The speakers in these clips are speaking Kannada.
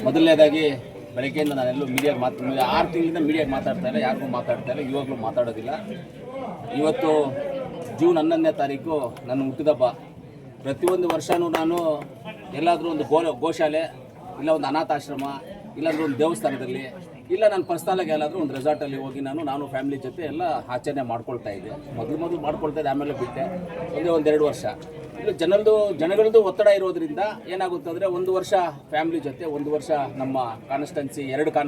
ಮೊದಲನೇದಾಗಿ ಬೆಳಗ್ಗೆಯಿಂದ ನಾನೆಲ್ಲೂ ಮೀಡಿಯಾಗೆ 6 ತಿಂಗಳಿಂದ ಮೀಡಿಯಾಗೆ ಮಾತಾಡ್ತಾ ಇಲ್ಲ, ಯಾರಿಗೂ ಮಾತಾಡ್ತಾ ಇಲ್ಲ, ಇವಾಗಲೂ ಮಾತಾಡೋದಿಲ್ಲ. ಇವತ್ತು ಜೂನ್ 11ನೇ ತಾರೀಕು ನನ್ನ ಹುಟ್ಟಿದಬ್ಬ. ಪ್ರತಿಯೊಂದು ವರ್ಷವೂ ನಾನು ಎಲ್ಲಾದರೂ ಒಂದು ಗೋಶಾಲೆ, ಇಲ್ಲ ಒಂದು ಅನಾಥಾಶ್ರಮ, ಇಲ್ಲಾಂದ್ರೆ ಒಂದು ದೇವಸ್ಥಾನದಲ್ಲಿ, ಇಲ್ಲ ನಾನು ಪರ್ಸ್ನಲಾಗಿ ಎಲ್ಲಾದರೂ ಒಂದು ರೆಸಾರ್ಟಲ್ಲಿ ಹೋಗಿ ನಾನು ಫ್ಯಾಮಿಲಿ ಜೊತೆ ಎಲ್ಲ ಆಚರಣೆ ಮಾಡ್ಕೊಳ್ತಾ ಇದ್ದೆ. ಮೊದಲು ಮಾಡ್ಕೊಳ್ತಾ ಇದ್ದೆ, ಆಮೇಲೆ ಬಿಟ್ಟೆ. ಒಂದೇ 1-2 ವರ್ಷ. ಇಲ್ಲ ಜನಗಳದ್ದು ಒತ್ತಡ ಇರೋದ್ರಿಂದ ಏನಾಗುತ್ತೆ ಅಂದರೆ, 1 ವರ್ಷ ಫ್ಯಾಮಿಲಿ ಜೊತೆ, 1 ವರ್ಷ ನಮ್ಮ ಕಾನ್ಸ್ಟಿಟ್ಯೂನ್ಸಿ,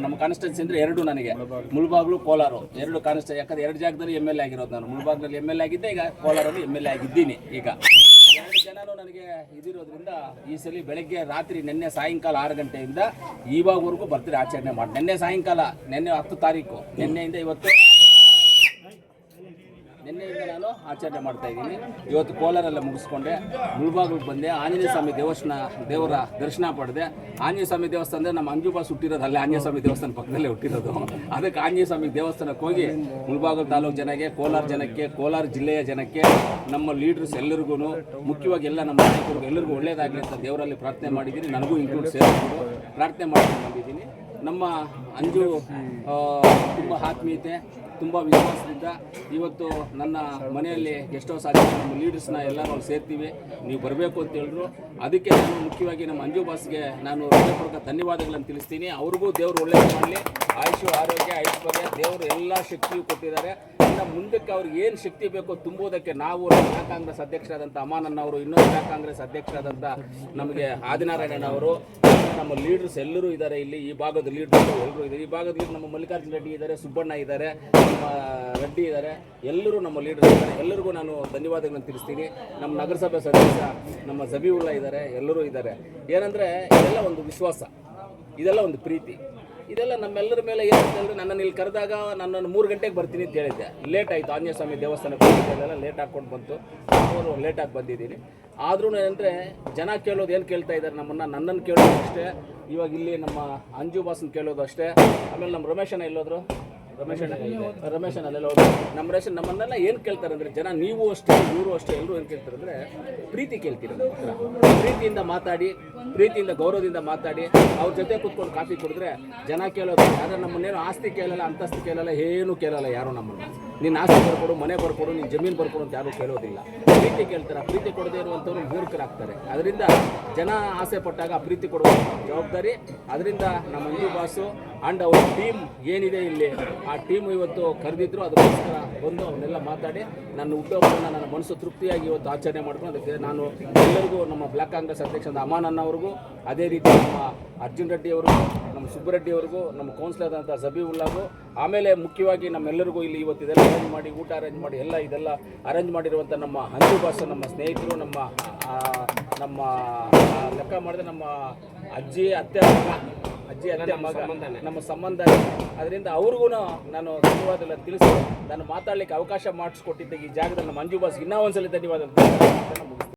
ನಮ್ಮ ಕಾನ್ಸ್ಟಿಟ್ಯೂನ್ಸಿ ಅಂದರೆ 2 ನನಗೆ, ಮುಳಬಾಗಿಲು, ಕೋಲಾರ 2 ಕಾನ್ಸ್ಟಿಟ್ಯೂನ್ಸಿ. ಯಾಕಂದರೆ 2 ಜಾಗದಲ್ಲಿ MLA ಆಗಿರೋದು ನಾನು. ಮುಳಬಾಗಿಲಲ್ಲಿ MLA ಆಗಿದ್ದೆ, ಈಗ ಕೋಲಾರಲ್ಲಿ MLA ಆಗಿದ್ದೀನಿ. ಈಗ 2 ಜನನೂ ನನಗೆ ಇದಿರೋದ್ರಿಂದ ಈ ಸಲ ಬೆಳಗ್ಗೆ ರಾತ್ರಿ ನಿನ್ನೆ ಸಾಯಂಕಾಲ 6 ಗಂಟೆಯಿಂದ ಇವಾಗವರೆಗೂ ಬರ್ತೀರಿ ಆಚರಣೆ ಮಾಡಿ. ನಿನ್ನೆ ಸಾಯಂಕಾಲ, ನಿನ್ನೆ 10 ತಾರೀಕು, ನಿನ್ನೆಯಿಂದ ನಾನು ಆಚರಣೆ ಮಾಡ್ತಾ ಇದ್ದೀನಿ. ಇವತ್ತು ಕೋಲಾರಲ್ಲ ಮುಗಿಸ್ಕೊಂಡೆ, ಮುಳಬಾಗಿಲಿಗೆ ಬಂದೆ, ಆಂಜನೇಯ ಸ್ವಾಮಿ ದೇವರ ದರ್ಶನ ಪಡೆದೆ. ಆಂಜನೇಯ ಸ್ವಾಮಿ ದೇವಸ್ಥಾನ ಅಂದರೆ ನಮ್ಮ ಅಂಜು ಬಾಸ್ ಹುಟ್ಟಿರೋದು ಅಲ್ಲೇ, ಆಂಜನೇಯ ಸ್ವಾಮಿ ದೇವಸ್ಥಾನ ಪಕ್ಕದಲ್ಲೇ ಹುಟ್ಟಿರೋದು. ಅದಕ್ಕೆ ಆಂಜನೇಯ ಸ್ವಾಮಿ ದೇವಸ್ಥಾನಕ್ಕೆ ಹೋಗಿ ಮುಳಬಾಗಿಲು ತಾಲೂಕು ಜನಕ್ಕೆ, ಕೋಲಾರ ಜನಕ್ಕೆ, ಕೋಲಾರ ಜಿಲ್ಲೆಯ ಜನಕ್ಕೆ, ನಮ್ಮ ಲೀಡರ್ಸ್ ಎಲ್ಲರಿಗೂ, ಮುಖ್ಯವಾಗಿ ಎಲ್ಲ ನಮ್ಮ ನಾಯಕರಿಗೂ ಎಲ್ಲರಿಗೂ ಒಳ್ಳೆಯದಾಗಲಿ ಅಂತ ದೇವರಲ್ಲಿ ಪ್ರಾರ್ಥನೆ ಮಾಡಿದ್ದೀನಿ. ನನಗೂ ಇನ್ಕ್ಲೂಡ್ ಸೇರಿಕೊಂಡು ಪ್ರಾರ್ಥನೆ ಮಾಡ್ಕೊಂಡು ಬಂದಿದ್ದೀನಿ. ನಮ್ಮ ಅಂಜು ತುಂಬ ಆತ್ಮೀಯತೆ, ತುಂಬ ವಿಶ್ವಾಸದಿಂದ ಇವತ್ತು ನನ್ನ ಮನೆಯಲ್ಲಿ ಗೆಸ್ಟ್ ಹೌಸ್ ಆಗಿ ನಮ್ಮ ಲೀಡರ್ಸ್ನ ಎಲ್ಲರೂ ಸೇರ್ತೀವಿ, ನೀವು ಬರಬೇಕು ಅಂತ ಹೇಳಿದ್ರು. ಅದಕ್ಕೆ ನಾನು ಮುಖ್ಯವಾಗಿ ನಮ್ಮ ಅಂಜು ಬಾಸ್ಗೆ ನಾನು ಹೃದಯಪೂರ್ವಕ ಧನ್ಯವಾದಗಳನ್ನು ತಿಳಿಸ್ತೀನಿ. ಅವ್ರಿಗೂ ದೇವರು ಒಳ್ಳೆಯದು ಮಾಡಲಿ, ಆಯುಷು, ಆರೋಗ್ಯ, ಐಶ್ವರ್ಯ ದೇವರು ಎಲ್ಲ ಶಕ್ತಿಯೂ ಕೊಟ್ಟಿದ್ದಾರೆ. ಇನ್ನು ಮುಂದಕ್ಕೆ ಅವ್ರಿಗೆ ಏನು ಶಕ್ತಿ ಬೇಕೋ ತುಂಬುವುದಕ್ಕೆ ನಾವು ಬ್ಲಾಕ್ ಕಾಂಗ್ರೆಸ್ ಅಧ್ಯಕ್ಷರಾದಂಥ ಅಮಾನಣ್ಣವರು, ಇನ್ನೊಂದು ಬ್ಲಾಕ್ ಕಾಂಗ್ರೆಸ್ ಅಧ್ಯಕ್ಷರಾದಂಥ ನಮಗೆ ಆದಿನಾರಾಯಣನವರು, ನಮ್ಮ ಲೀಡರ್ಸ್ ಎಲ್ಲರೂ ಇದ್ದಾರೆ. ಇಲ್ಲಿ ಈ ಭಾಗದ ಲೀಡರ್ಸ್ ಎಲ್ಲರೂ ಇದ್ದಾರೆ. ಈ ಭಾಗದ ಲೀಡರ್ ನಮ್ಮ ಮಲ್ಲಿಕಾರ್ಜುನ ರೆಡ್ಡಿ ಇದ್ದಾರೆ, ಸುಬ್ಬಣ್ಣ ಇದ್ದಾರೆ, ನಮ್ಮ ರೆಡ್ಡಿ ಇದ್ದಾರೆ, ಎಲ್ಲರೂ ನಮ್ಮ ಲೀಡರ್ಸ್ ಇದ್ದಾರೆ. ಎಲ್ಲರಿಗೂ ನಾನು ಧನ್ಯವಾದಗಳನ್ನು ತಿಳಿಸ್ತೀನಿ. ನಮ್ಮ ನಗರಸಭೆ ಸದಸ್ಯ ನಮ್ಮ ಜಬೀವುಲ್ಲಾ ಇದ್ದಾರೆ, ಎಲ್ಲರೂ ಇದ್ದಾರೆ. ಏನಂದರೆ ಇದೆಲ್ಲ ಒಂದು ವಿಶ್ವಾಸ, ಇದೆಲ್ಲ ಒಂದು ಪ್ರೀತಿ, ಇದೆಲ್ಲ ನಮ್ಮೆಲ್ಲರ ಮೇಲೆ ಏನಂತಂದರೆ, ನನ್ನನ್ನು ಇಲ್ಲಿ ಕರೆದಾಗ ನನ್ನನ್ನು 3 ಗಂಟೆಗೆ ಬರ್ತೀನಿ ಅಂತ ಹೇಳಿದ್ದೆ. ಲೇಟ್ ಆಯಿತು, ಆಂಜನೇಯ ಸ್ವಾಮಿ ದೇವಸ್ಥಾನಕ್ಕೆ ಹೋಗಿದ್ದೆಲ್ಲ ಲೇಟ್ ಹಾಕ್ಕೊಂಡು ಬಂತು, ಅವರು ಲೇಟಾಗಿ ಬಂದಿದ್ದೀನಿ. ಆದ್ರೂ ಏನಂದರೆ ಜನ ಕೇಳೋದು ಏನು ಕೇಳ್ತಾ ಇದ್ದಾರೆ, ನನ್ನನ್ನು ಕೇಳೋದು ಅಷ್ಟೇ. ಇವಾಗ ಇಲ್ಲಿ ನಮ್ಮ ಅಂಜು ಬಾಸನ್ ಕೇಳೋದು ಅಷ್ಟೇ. ಆಮೇಲೆ ನಮ್ಮ ರಮೇಶನ ಎಲ್ಲೋದ್ರು, ರಮೇಶನಲ್ಲೆಲ್ಲ ಹೋದ್ರು. ನಮ್ಮನ್ನೆಲ್ಲ ಏನು ಕೇಳ್ತಾರೆ ಅಂದರೆ ಜನ, ನೀವು ಅಷ್ಟೇ, ಇವರು ಅಷ್ಟೇ, ಎಲ್ಲರೂ ಏನು ಕೇಳ್ತಾರೆ ಅಂದರೆ ಪ್ರೀತಿ ಕೇಳ್ತೀರ. ಪ್ರೀತಿಯಿಂದ ಮಾತಾಡಿ, ಪ್ರೀತಿಯಿಂದ ಗೌರವದಿಂದ ಮಾತಾಡಿ, ಅವ್ರ ಜೊತೆ ಕೂತ್ಕೊಂಡು ಕಾಫಿ ಕುಡಿದ್ರೆ ಜನ ಕೇಳೋದು. ಆದರೆ ನಮ್ಮನ್ನೇನು ಆಸ್ತಿ ಕೇಳಲ್ಲ, ಅಂತಸ್ತು ಕೇಳಲ್ಲ, ಏನೂ ಕೇಳಲ್ಲ ಯಾರು ನಮ್ಮನ್ನು. ನಿನ್ನ ಆಸ್ತಿ ಬರ್ಕೊಡು, ಮನೆ ಬರ್ಕೊಡು, ನಿನ್ನ ಜಮೀನು ಬರ್ಕೊಡು ಅಂತ ಯಾರೂ ಕೇಳೋದಿಲ್ಲ. ಪ್ರೀತಿ ಕೇಳ್ತಾರೆ. ಪ್ರೀತಿ ಕೊಡದೇ ಇರುವಂಥವ್ರು ಮೂರ್ಖರಾಗ್ತಾರೆ. ಅದರಿಂದ ಜನ ಆಸೆ ಪಟ್ಟಾಗ ಪ್ರೀತಿ ಕೊಡುವ ಜವಾಬ್ದಾರಿ. ಅದರಿಂದ ನಮ್ಮ ಅಂಜು ಬಾಸು ಆ್ಯಂಡ್ ಅವ್ರ ಟೀಮ್ ಏನಿದೆ ಇಲ್ಲಿ, ಆ ಟೀಮು ಇವತ್ತು ಕರೆದಿದ್ರು. ಅದಕ್ಕೋಸ್ಕರ ಬಂದು ಅವನ್ನೆಲ್ಲ ಮಾತಾಡಿ ನನ್ನ ಹುಟ್ಟುಹಬ್ಬವನ್ನು ನನ್ನ ಮನಸ್ಸು ತೃಪ್ತಿಯಾಗಿ ಇವತ್ತು ಆಚರಣೆ ಮಾಡ್ಕೊಂಡು, ಅದಕ್ಕೆ ನಾನು ಎಲ್ಲರಿಗೂ, ನಮ್ಮ ಬ್ಲಾಕ್ ಕಾಂಗ್ರೆಸ್ ಅಧ್ಯಕ್ಷರಾದ ಅಮಾನಣ್ಣ ಅವ್ರಿಗೂ, ಅದೇ ರೀತಿ ನಮ್ಮ ಅರ್ಜುನ್ ರೆಡ್ಡಿ ಅವ್ರಿಗೂ, ನಮ್ಮ ಸುಬ್ಬರೆಡ್ಡಿ ಅವ್ರಿಗೂ, ನಮ್ಮ ಕೌನ್ಸಿಲರ್ ಆದಂಥ ಜಬೀವುಲ್ಲಾಗೂ, ಆಮೇಲೆ ಮುಖ್ಯವಾಗಿ ನಮ್ಮೆಲ್ಲರಿಗೂ ಇಲ್ಲಿ ಇವತ್ತು ಇದೆಲ್ಲ ಅರೇಂಜ್ ಮಾಡಿ, ಊಟ ಅರೇಂಜ್ ಮಾಡಿ, ಇದೆಲ್ಲ ಅರೇಂಜ್ ಮಾಡಿರುವಂಥ ನಮ್ಮ ಅಂಜು ಬಾಸ್, ನಮ್ಮ ಸ್ನೇಹಿತರು, ನಮ್ಮ ಲೆಕ್ಕ ಮಾಡಿದ್ರೆ ನಮ್ಮ ಅಜ್ಜಿ ಅತ್ತೆ ಮಗ, ನಮ್ಮ ಸಂಬಂಧ. ಅದರಿಂದ ಅವ್ರಿಗೂ ನಾನು ಧನ್ಯವಾದ ತಿಳಿಸಿ, ನಾನು ಮಾತಾಡಲಿಕ್ಕೆ ಅವಕಾಶ ಮಾಡಿಸ್ಕೊಟ್ಟಿದ್ದೆ ಈ ಜಾಗದಲ್ಲಿ ನಮ್ಮ ಅಂಜು ಬಾಸ್ಗೆ ಇನ್ನೂ ಒಂದ್ಸಲ ಧನ್ಯವಾದ.